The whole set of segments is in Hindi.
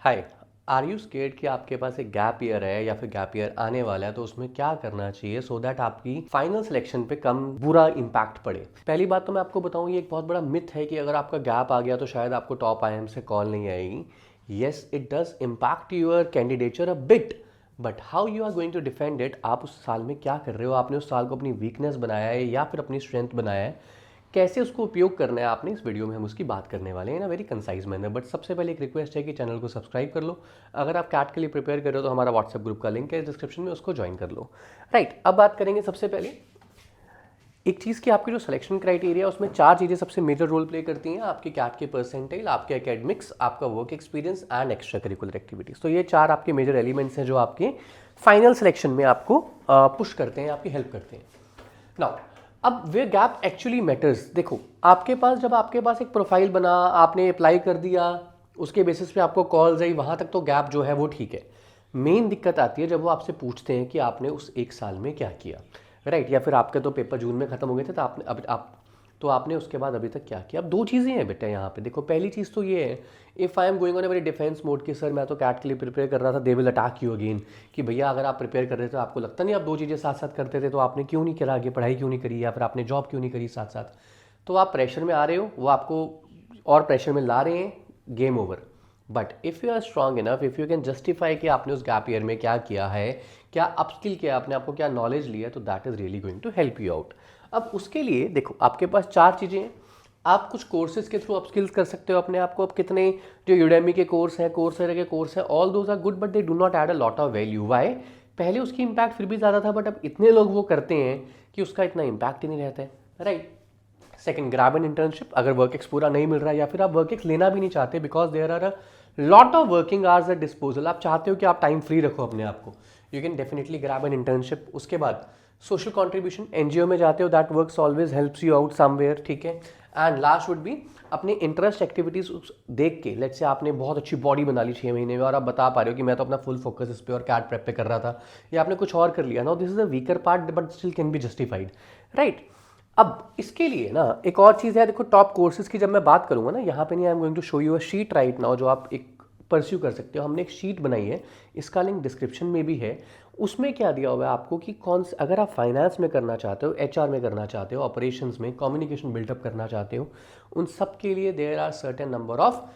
हाय। आर यू स्केर्ड कि आपके पास एक गैप ईयर है या फिर गैप ईयर आने वाला है, तो उसमें क्या करना चाहिए सो दैट आपकी फाइनल सिलेक्शन पे कम बुरा इम्पैक्ट पड़े। पहली बात तो मैं आपको बताऊं, ये एक बहुत बड़ा मिथ है कि अगर आपका गैप आ गया तो शायद आपको टॉप आईएम से कॉल नहीं आएगी। Yes, it does impact your candidature a bit, but how you are going to defend it. आप उस साल में क्या कर रहे हो, आपने उस साल को अपनी वीकनेस बनाया है या फिर अपनी स्ट्रेंथ बनाया है, कैसे उसको उपयोग करना है आपने, इस वीडियो में हम उसकी बात करने वाले हैं ना वेरी कंसाइज मैनर। बट सबसे पहले एक रिक्वेस्ट है कि चैनल को सब्सक्राइब कर लो। अगर आप कैट के लिए प्रिपेयर कर रहे हो तो हमारा व्हाट्सएप ग्रुप का लिंक है डिस्क्रिप्शन में, उसको ज्वाइन कर लो। राइट, अब बात करेंगे सबसे पहले एक चीज़ की। आपकी जो सिलेक्शन क्राइटेरिया उसमें चार चीज़ें सबसे मेजर रोल प्ले करती हैं, आपकी कैट के परसेंटाइल, आपके एकेडमिक्स, आपका work experience and extra curricular activities. तो ये चार आपके मेजर एलिमेंट्स हैं जो आपके फाइनल सिलेक्शन में आपको पुश करते हैं, आपकी हेल्प करते हैं। नाउ अब वे गैप एक्चुअली मैटर्स। देखो, आपके पास जब आपके पास एक प्रोफाइल बना, आपने अप्लाई कर दिया, उसके बेसिस पे आपको कॉल्स आई, वहाँ तक तो गैप जो है वो ठीक है। मेन दिक्कत आती है जब वो आपसे पूछते हैं कि आपने उस एक साल में क्या किया, राइट। या फिर आपके तो पेपर जून में ख़त्म हो गए थे, तो आपने अब आप तो आपने उसके बाद अभी तक क्या किया। अब दो चीज़ें हैं बेटा यहाँ पे। देखो, पहली चीज़ तो ये है, if I am going on a very defence mode कि सर मैं तो कैट के लिए प्रिपेयर कर रहा था, they will attack you again कि भैया अगर आप प्रिपेयर कर रहे थे तो आपको लगता नहीं आप दो चीज़ें साथ साथ करते थे, तो आपने क्यों नहीं करा, आगे पढ़ाई क्यों नहीं करी, या फिर आपने जॉब क्यों नहीं करी साथ साथ। तो आप प्रेशर में आ रहे हो, वो आपको और प्रेशर में ला रहे हैं, game over. But if you are strong enough, if you can justify कि आपने उस गैप ईयर में क्या किया है, क्या अपस्किल किया आपने, आपको क्या नॉलेज लिया, तो that is really going to help you out. अब उसके लिए देखो, आपके पास चार चीज़ें हैं। आप कुछ कोर्सेज के थ्रू अपस्किल्स कर सकते हो अपने आप को। अब कितने जो यूडेमी के कोर्स हैं, कोर्सेरा के कोर्स हैं, all those are good but they do not add a lot of value. Why? पहले उसकी इम्पैक्ट फिर भी ज़्यादा था, बट अब इतने लोग वो करते हैं कि उसका इतना इम्पैक्ट ही नहीं रहता है, right. Second, grab an internship. अगर वर्क एक्स पूरा नहीं मिल रहा है या फिर आप वर्क एक्स लेना भी नहीं चाहते because there are a lot of working hours at disposal, आप चाहते हो कि आप टाइम फ्री रखो अपने आप को, you can definitely grab an internship. उसके बाद सोशल कॉन्ट्रीब्यूशन, एनजीओ में जाते हो, that works always helps you out somewhere, ठीक है। एंड लास्ट वुड बी अपने इंटरेस्ट एक्टिविटीज देख के, लेट्स से आपने बहुत अच्छी बॉडी बना ली 6 महीने में और आप बता पा रहे हो कि मैं तो अपना फुल फोकस इस पे और कैट प्रेप पे कर रहा था, या आपने कुछ और कर लिया ना, this is a weaker part but still can be justified, right. अब इसके लिए ना एक और चीज़ है। देखो, टॉप कोर्सेज की जब मैं बात करूंगा ना, यहाँ पे नहीं, I am going to show you a sheet right now जो आप एक परस्यू कर सकते हो। हमने एक शीट बनाई है, इसका लिंक डिस्क्रिप्शन में भी है। उसमें क्या दिया हुआ है आपको कि कौन से, अगर आप फाइनेंस में करना चाहते हो, एचआर में करना चाहते हो, ऑपरेशंस में, कम्युनिकेशन बिल्डअप करना चाहते हो, उन सब के लिए there are certain number of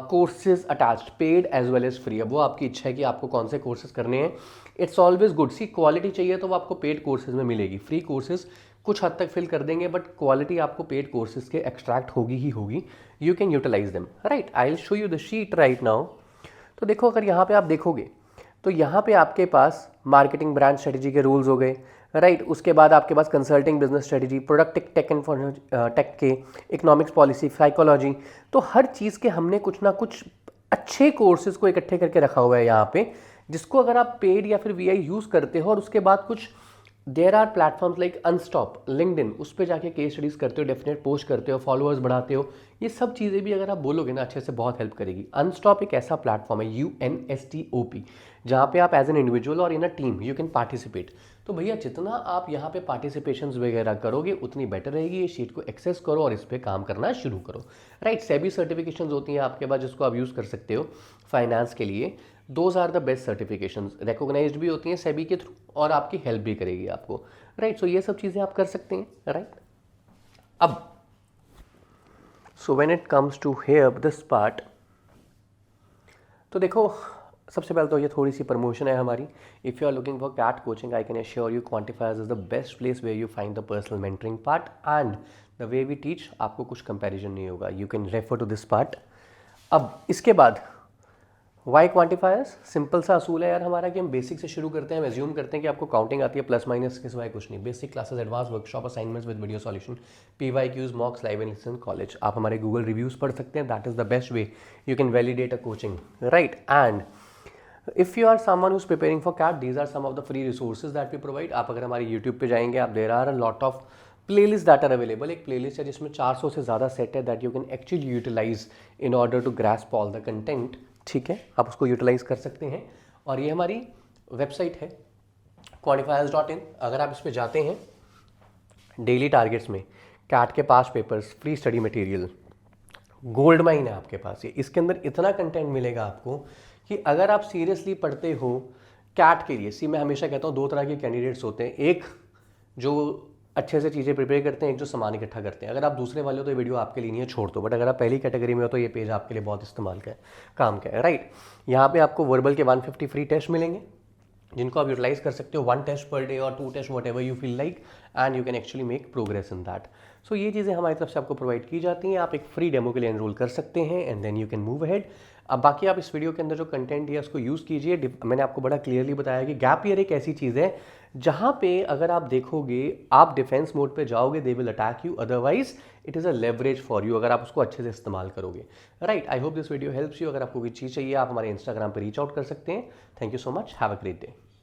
courses attached, paid as well as free. अब वो आपकी इच्छा है कि आपको कौन से कोर्सेज करने हैं। It's always good, see quality चाहिए तो वो आपको पेड कोर्सेज में मिलेगी। फ्री कोर्सेज कुछ हद तक फिल कर देंगे बट क्वालिटी आपको पेड कोर्सेज के एक्सट्रैक्ट होगी ही होगी। You can utilise them, right. I will show you the sheet right now. तो देखो, अगर यहाँ पे आप देखोगे तो यहाँ पे आपके पास मार्केटिंग ब्रांड स्ट्रेटजी के रूल्स हो गए, राइट। उसके बाद आपके पास consulting business strategy, product tech and tech के, इकोनॉमिक्स पॉलिसी, साइकोलॉजी। तो हर चीज़ के हमने कुछ ना कुछ अच्छे कोर्सेज को इकट्ठे करके रखा हुआ है यहाँ पे, जिसको अगर आप पेड या फिर वीआई यूज़ करते हो और उसके बाद कुछ there are platforms like Unstop, LinkedIn, उस पर जाके केस स्टडीज करते हो, डेफिनेट पोस्ट करते हो, फॉलोअर्स बढ़ाते हो। ये सब चीज़ें भी अगर आप बोलोगे ना अच्छे से, बहुत हेल्प करेगी। अनस्टॉप एक ऐसा प्लेटफॉर्म है, UNSTOP, जहाँ पे आप एज एन इंडिविजुअल और in a team you can participate. तो भैया जितना आप यहाँ पे पार्टिसिपेशंस वगैरह करोगे उतनी बेटर रहेगी। ये शीट को एक्सेस करो और इस पर काम करना शुरू करो, राइट। सेबी सर्टिफिकेशंस होती हैं आपके पास जिसको आप यूज़ कर सकते हो फाइनेंस के लिए। Those are the best certifications, recognised भी होती हैं सेबी के थ्रू और आपकी हेल्प भी करेगी आपको, राइट। सो ये सब चीज़ें आप कर सकते हैं, राइट। अब so when it comes to here this part, तो देखो, सबसे पहले तो ये थोड़ी सी प्रमोशन है हमारी। If you are looking for CAT coaching, I can assure you Quantifiers is the best place where you find the personal mentoring part and the way we teach. आपको कुछ कंपैरिजन नहीं होगा, you can refer to this part. अब इसके बाद वाई क्वांटिफायर्स, सिंपल सा असूल है यार हमारा कि हम बेसिक से शुरू करते हैं। हम एज्यूम करते हैं कि आपको काउंटिंग आती है, प्लस माइनस के सिवाय कुछ नहीं। Basic classes, advance workshop, assignments with video solution, PYQs, mocks, live and lesson, college. आप हमारे गूगल रिव्यूज़ पढ़ सकते हैं, that is the best way you can validate a coaching, right. And if you are someone who's preparing for CAT, these are some of the free resources that we provide. आप अगर हमारे यूट्यूब पे जाएंगे, आप there are a lot of playlist that are available. एक प्लेलिस्ट है जिसमें 400 से ज़्यादा सेट है that you can actually utilise in order to grasp all the content, ठीक है। आप उसको यूटिलाइज कर सकते हैं। और ये हमारी वेबसाइट है quantifiers.in। अगर आप इस पर जाते हैं, डेली टारगेट्स में कैट के पास papers, free study material, gold mine है आपके पास ये। इसके अंदर इतना कंटेंट मिलेगा आपको कि अगर आप सीरियसली पढ़ते हो कैट के लिए, मैं हमेशा कहता हूँ 2 तरह के कैंडिडेट्स होते हैं, एक जो अच्छे से चीज़ें प्रिपेयर करते हैं, एक जो सामान इकट्ठा करते हैं। अगर आप दूसरे वाले हो तो ये वीडियो आपके लिए नहीं है, छोड़ दो। बट अगर आप पहली कैटेगरी में हो तो ये पेज आपके लिए बहुत इस्तेमाल का है, काम का है, राइट। यहाँ पे आपको वर्बल के 150 फ्री टेस्ट मिलेंगे जिनको आप यूटिलाइज कर सकते हो 1 टेस्ट पर डे और 2 test whatever you feel like, and you can actually make progress in that. So ये चीज़ें हमारी तरफ से आपको प्रोवाइड की जाती हैं। आप एक फ्री डेमो के लिए एनरोल कर सकते हैं and then you can move ahead. अब बाकी आप इस वीडियो के अंदर जो कंटेंट दिया उसको यूज़ कीजिए। मैंने आपको बड़ा क्लियरली बताया कि गैप ईयर एक ऐसी चीज़ है जहाँ पे अगर आप देखोगे आप डिफेंस मोड पे जाओगे, they will attack you, otherwise it is a leverage for you अगर आप उसको अच्छे से इस्तेमाल करोगे, right. I hope this video helps you. अगर आपको कोई चीज़ चाहिए आप हमारे इंस्टाग्राम पर रीच आउट कर सकते हैं। Thank you so much, have a great day.